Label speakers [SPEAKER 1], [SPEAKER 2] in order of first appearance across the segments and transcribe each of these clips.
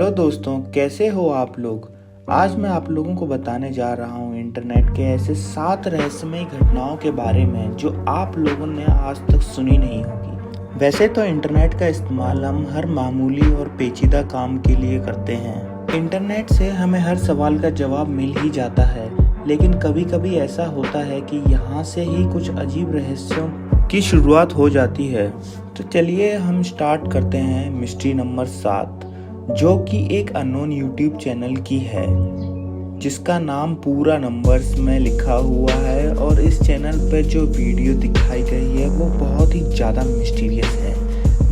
[SPEAKER 1] Hello दोस्तों, कैसे हो आप लोग। आज मैं आप लोगों को बताने जा रहा हूँ इंटरनेट के ऐसे 7 रहस्यमयी घटनाओं के बारे में जो आप लोगों ने आज तक सुनी नहीं होगी। वैसे तो इंटरनेट का इस्तेमाल हम हर मामूली और पेचीदा काम के लिए करते हैं। इंटरनेट से हमें हर सवाल का जवाब मिल ही जाता है, लेकिन कभी कभी ऐसा होता है कि यहाँ से ही कुछ अजीब रहस्यों की शुरुआत हो जाती है। तो चलिए हम स्टार्ट करते हैं मिस्ट्री नंबर 7, जो कि एक अननोन यूट्यूब चैनल की है जिसका नाम पूरा नंबर्स में लिखा हुआ है। और इस चैनल पर जो वीडियो दिखाई गई है वो बहुत ही ज़्यादा मिस्टीरियस है।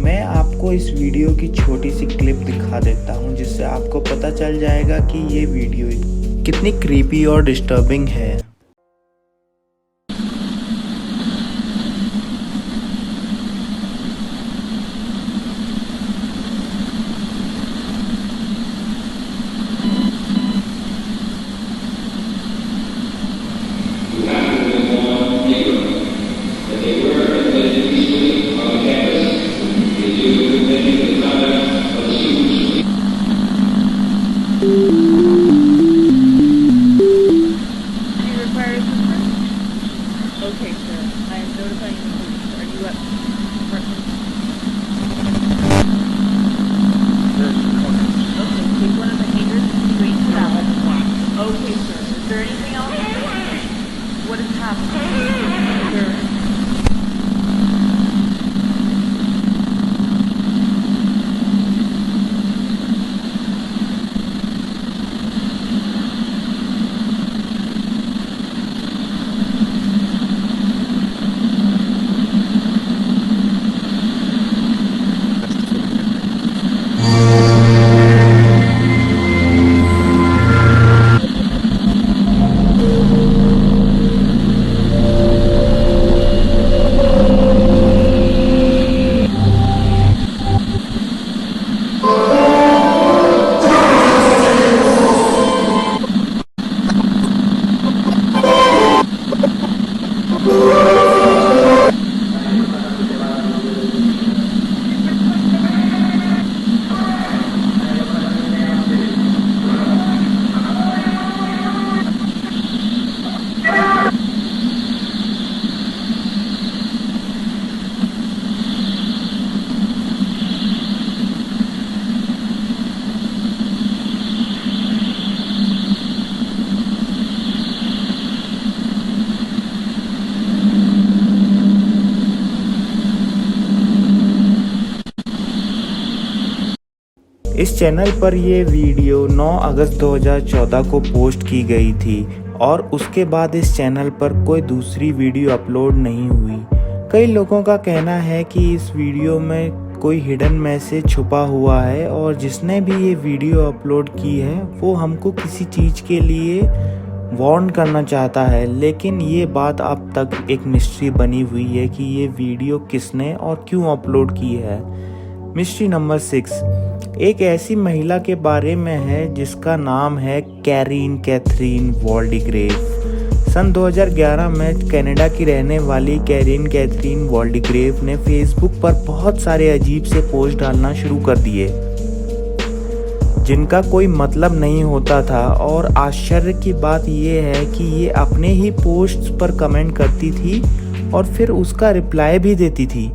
[SPEAKER 1] मैं आपको इस वीडियो की छोटी सी क्लिप दिखा देता हूँ जिससे आपको पता चल जाएगा कि ये वीडियो कितनी क्रीपी और डिस्टर्बिंग है।
[SPEAKER 2] Okay, sir. I am notifying the police. Are you at apartment? Okay, take one of the hangers straight to that one. Okay, sir. Is there anything else? What is happening? Sir.
[SPEAKER 1] इस channel पर ये video 9 अगस्त 2014 को post की गई थी और उसके बाद इस चैनल पर कोई दूसरी वीडियो अपलोड नहीं हुई। कई लोगों का कहना है कि इस वीडियो में कोई हिडन मैसेज छुपा हुआ है और जिसने भी ये वीडियो अपलोड की है वो हमको किसी चीज़ के लिए वार्न करना चाहता है, लेकिन ये बात अब तक एक मिस्ट्री बनी हुई है कि ये वीडियो किसने और क्यों अपलोड की है। मिस्ट्री नंबर 6 एक ऐसी महिला के बारे में है जिसका नाम है कैरीन कैथरीन वॉल्डिग्रेव। सन 2011 में कनाडा की रहने वाली कैरीन कैथरीन वॉल्डिग्रेव ने फेसबुक पर बहुत सारे अजीब से पोस्ट डालना शुरू कर दिए जिनका कोई मतलब नहीं होता था। और आश्चर्य की बात यह है कि ये अपने ही पोस्ट्स पर कमेंट करती थी और फिर उसका रिप्लाई भी देती थी।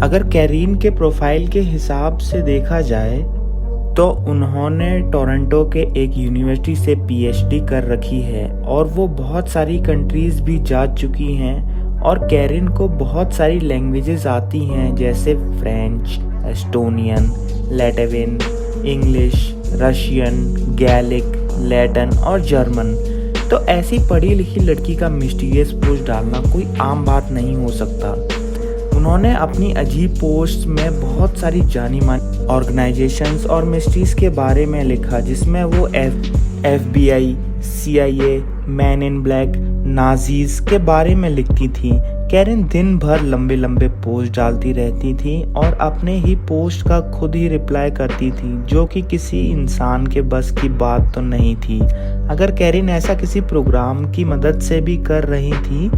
[SPEAKER 1] अगर कैरीन के प्रोफाइल के हिसाब से देखा जाए तो उन्होंने टोरंटो के एक यूनिवर्सिटी से पीएचडी कर रखी है और वो बहुत सारी कंट्रीज भी जा चुकी हैं। और कैरीन को बहुत सारी लैंग्वेजेस आती हैं जैसे French, Estonian, Latvian, English, Russian, Gaelic, Latin और जर्मन। तो ऐसी पढ़ी लिखी लड़की का मिस्टीरियस पोस्ट डालना कोई आम बात नहीं हो सकता। उन्होंने अपनी अजीब पोस्ट में बहुत सारी जानी मानी ऑर्गेनाइजेशंस और मिस्ट्रीज के बारे में लिखा, जिसमें वो FBI, CIA, man in black, Nazis के बारे में लिखती थी। कैरिन दिन भर लंबे लंबे पोस्ट डालती रहती थी और अपने ही पोस्ट का खुद ही रिप्लाई करती थी, जो कि किसी इंसान के बस की बात तो नहीं थी। अगर कैरिन ऐसा किसी प्रोग्राम की मदद से भी कर रही थी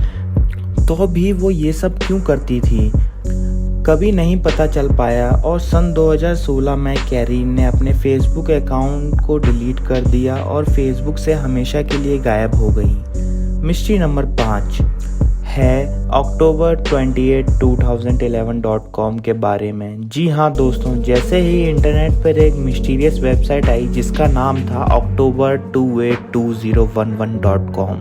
[SPEAKER 1] तो भी वो ये सब क्यों करती थी। कभी नहीं पता चल पाया और सन 2016 में कैरीन ने अपने फेसबुक अकाउंट को डिलीट कर दिया और फेसबुक से हमेशा के लिए गायब हो गई। मिस्ट्री नंबर 5 है अक्टूबर 28, 2011.com के बारे में। जी हाँ दोस्तों, जैसे ही इंटरनेट पर एक मिस्टीरियस वेबसाइट आई जिसका नाम था october282011.com,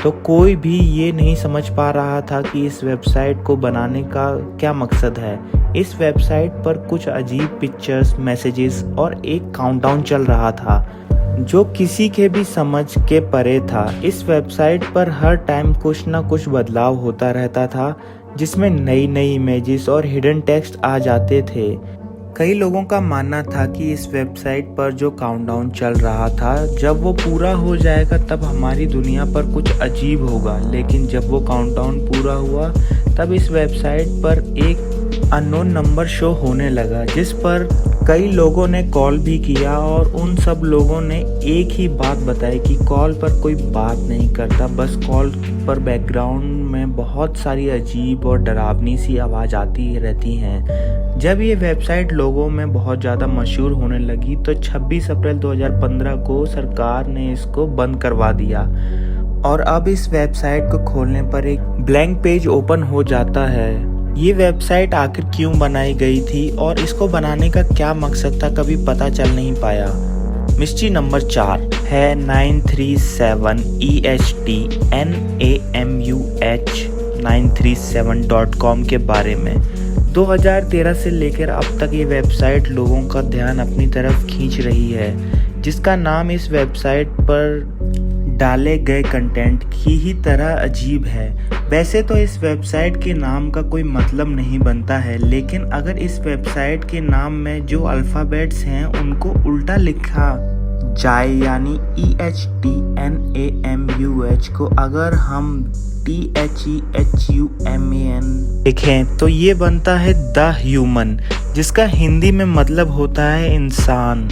[SPEAKER 1] तो कोई भी ये नहीं समझ पा रहा था कि इस वेबसाइट को बनाने का क्या मकसद है। इस वेबसाइट पर कुछ अजीब पिक्चर्स, मैसेजेस और एक काउंटडाउन चल रहा था जो किसी के भी समझ के परे था। इस वेबसाइट पर हर टाइम कुछ ना कुछ बदलाव होता रहता था जिसमें नई नई इमेजेस और हिडन टेक्स्ट आ जाते थे। कई लोगों का मानना था कि इस वेबसाइट पर जो काउंटडाउन चल रहा था, जब वो पूरा हो जाएगा तब हमारी दुनिया पर कुछ अजीब होगा। लेकिन जब वो काउंटडाउन पूरा हुआ तब इस वेबसाइट पर एक अननोन नंबर शो होने लगा जिस पर कई लोगों ने कॉल भी किया और उन सब लोगों ने एक ही बात बताई कि कॉल पर कोई बात नहीं करता, बस कॉल पर बैकग्राउंड में बहुत सारी अजीब और डरावनी सी आवाज़ आती रहती हैं। जब ये वेबसाइट लोगों में बहुत ज़्यादा मशहूर होने लगी तो 26 अप्रैल 2015 को सरकार ने इसको बंद करवा दिया और अब इस वेबसाइट को खोलने पर एक ब्लैंक पेज ओपन हो जाता है। ये वेबसाइट आखिर क्यों बनाई गई थी और इसको बनाने का क्या मकसद था, कभी पता चल नहीं पाया। मिस्ट्री नंबर 4 है 937EHTNAMUH937.com के बारे में। 2013 से लेकर अब तक ये वेबसाइट लोगों का ध्यान अपनी तरफ खींच रही है, जिसका नाम इस वेबसाइट पर डाले गए कंटेंट की ही तरह अजीब है। वैसे तो इस वेबसाइट के नाम का कोई मतलब नहीं बनता है, लेकिन अगर इस वेबसाइट के नाम में जो अल्फ़ाबेट्स हैं उनको उल्टा लिखा जाए, यानी EHTNAMUH को अगर हम THEHUMAN लिखें तो ये बनता है द ह्यूमन, जिसका हिंदी में मतलब होता है इंसान।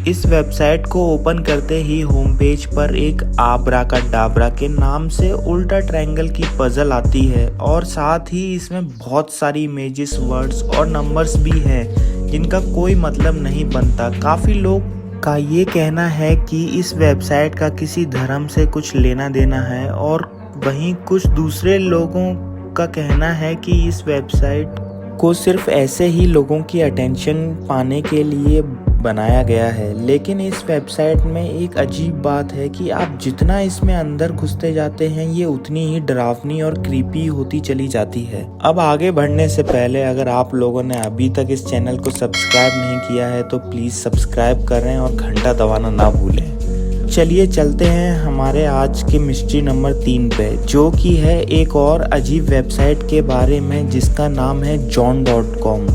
[SPEAKER 1] इस वेबसाइट को ओपन करते ही होम पेज पर एक आब्रा का डाबरा के नाम से उल्टा ट्रायंगल की पजल आती है और साथ ही इसमें बहुत सारी इमेजेस, वर्ड्स और नंबर्स भी हैं जिनका कोई मतलब नहीं बनता। काफ़ी लोग का ये कहना है कि इस वेबसाइट का किसी धर्म से कुछ लेना देना है और वहीं कुछ दूसरे लोगों का कहना है कि इस वेबसाइट को सिर्फ ऐसे ही लोगों की अटेंशन पाने के लिए बनाया गया है। लेकिन इस वेबसाइट में एक अजीब बात है कि आप जितना इसमें अंदर घुसते जाते हैं ये उतनी ही डरावनी और क्रीपी होती चली जाती है। अब आगे बढ़ने से पहले अगर आप लोगों ने अभी तक इस चैनल को सब्सक्राइब नहीं किया है तो प्लीज़ सब्सक्राइब करें और घंटा दबाना ना भूलें। चलिए चलते हैं हमारे आज के मिस्ट्री नंबर 3 पे, जो कि है एक और अजीब वेबसाइट के बारे में जिसका नाम है john.com।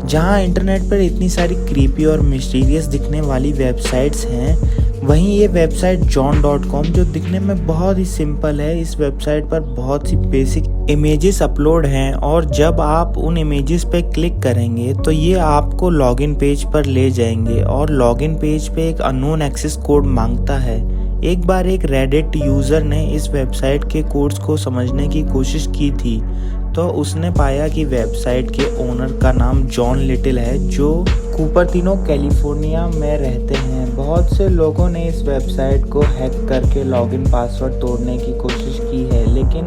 [SPEAKER 1] जहां इंटरनेट पर इतनी सारी क्रीपी और मिस्टीरियस दिखने वाली वेबसाइट्स हैं, वहीं ये वेबसाइट john.com जो दिखने में बहुत ही सिंपल है, इस वेबसाइट पर बहुत सी बेसिक इमेजेस अपलोड हैं और जब आप उन इमेजेस पे क्लिक करेंगे तो ये आपको लॉगिन पेज पर ले जाएंगे और लॉगिन पेज पे एक अननोन एक्सेस कोड मांगता है। एक बार एक रेडिट यूज़र ने इस वेबसाइट के कोड्स को समझने की कोशिश की थी तो उसने पाया कि वेबसाइट के ओनर का नाम जॉन लिटिल है जो कुपर्टिनो कैलिफोर्निया में रहते हैं। बहुत से लोगों ने इस वेबसाइट को हैक करके लॉगिन पासवर्ड तोड़ने की कोशिश की है, लेकिन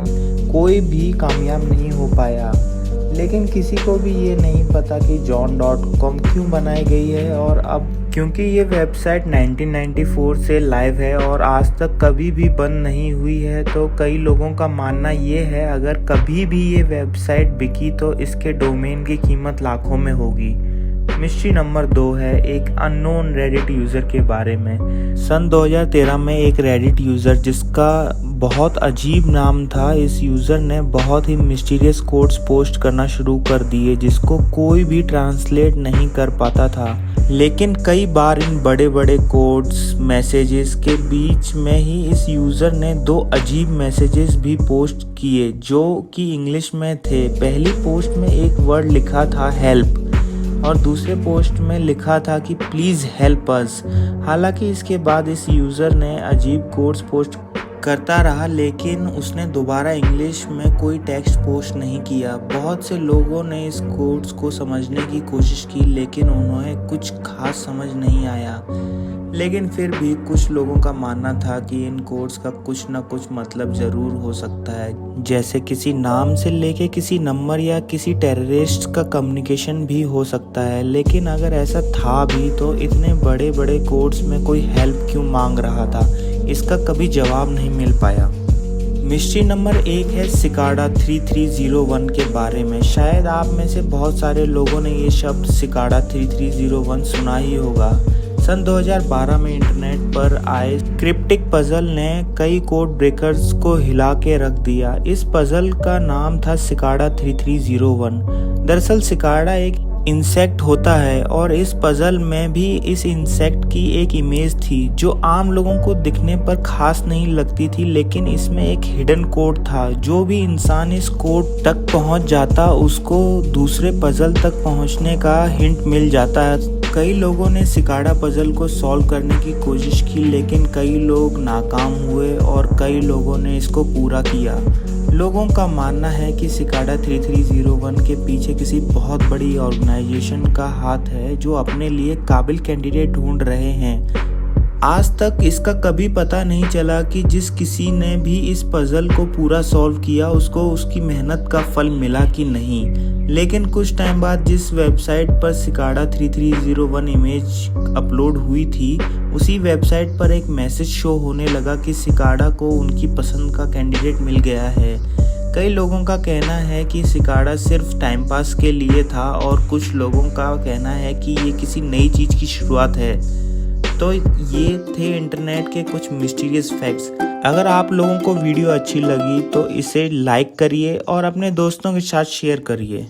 [SPEAKER 1] कोई भी कामयाब नहीं हो पाया। लेकिन किसी को भी ये नहीं पता कि john.com क्यों बनाई गई है और अब क्योंकि ये वेबसाइट 1994 से लाइव है और आज तक कभी भी बंद नहीं हुई है, तो कई लोगों का मानना ये है अगर कभी भी ये वेबसाइट बिकी तो इसके डोमेन की कीमत लाखों में होगी। मिस्ट्री नंबर 2 है एक अननोन रेडिट यूज़र के बारे में। सन 2013 में एक रेडिट यूज़र जिसका बहुत अजीब नाम था, इस यूज़र ने बहुत ही मिस्टीरियस कोड्स पोस्ट करना शुरू कर दिए जिसको कोई भी ट्रांसलेट नहीं कर पाता था। लेकिन कई बार इन बड़े बड़े कोड्स मैसेजेस के बीच में ही इस यूज़र ने 2 अजीब मैसेजेस भी पोस्ट किए जो कि इंग्लिश में थे। पहली पोस्ट में एक वर्ड लिखा था हेल्प और दूसरे पोस्ट में लिखा था कि प्लीज़ हेल्प अस। हालांकि इसके बाद इस यूज़र ने अजीब कोड्स पोस्ट करता रहा, लेकिन उसने दोबारा इंग्लिश में कोई टेक्स्ट पोस्ट नहीं किया। बहुत से लोगों ने इस कोड्स को समझने की कोशिश की, लेकिन उन्हें कुछ खास समझ नहीं आया। लेकिन फिर भी कुछ लोगों का मानना था कि इन कोड्स का कुछ न कुछ मतलब ज़रूर हो सकता है, जैसे किसी नाम से लेके किसी नंबर या किसी टेररिस्ट का कम्युनिकेशन भी हो सकता है। लेकिन अगर ऐसा था भी तो इतने बड़े बड़े कोड्स में कोई हेल्प क्यों मांग रहा था, इसका कभी जवाब नहीं मिल पाया। मिस्ट्री नंबर 1 है सिकाडा 3301 के बारे में। शायद आप में से बहुत सारे लोगों ने ये शब्द सिकाडा 3301 सुना ही होगा। सन 2012 में इंटरनेट पर आए क्रिप्टिक पजल ने कई कोड ब्रेकर्स को हिला के रख दिया। इस पजल का नाम था सिकाडा 3301। दरअसल सिकाडा एक इंसेक्ट होता है और इस पजल में भी इस इंसेक्ट की एक इमेज थी जो आम लोगों को दिखने पर खास नहीं लगती थी, लेकिन इसमें एक हिडन कोड था। जो भी इंसान इस कोड तक पहुंच जाता उसको दूसरे पजल तक पहुंचने का हिंट मिल जाता है। कई लोगों ने सिकाडा पजल को सॉल्व करने की कोशिश की, लेकिन कई लोग नाकाम हुए और कई लोगों ने इसको पूरा किया। लोगों का मानना है कि सिकाडा 3301 के पीछे किसी बहुत बड़ी ऑर्गेनाइजेशन का हाथ है जो अपने लिए काबिल कैंडिडेट ढूंढ रहे हैं। आज तक इसका कभी पता नहीं चला कि जिस किसी ने भी इस पजल को पूरा सॉल्व किया उसको उसकी मेहनत का फल मिला कि नहीं। लेकिन कुछ टाइम बाद जिस वेबसाइट पर सिकाडा 3301 इमेज अपलोड हुई थी, उसी वेबसाइट पर एक मैसेज शो होने लगा कि सिकाडा को उनकी पसंद का कैंडिडेट मिल गया है। कई लोगों का कहना है कि सिकाडा सिर्फ टाइम पास के लिए था और कुछ लोगों का कहना है कि ये किसी नई चीज़ की शुरुआत है। तो ये थे इंटरनेट के कुछ मिस्टीरियस फैक्ट्स। अगर आप लोगों को वीडियो अच्छी लगी तो इसे लाइक करिए और अपने दोस्तों के साथ शेयर करिए।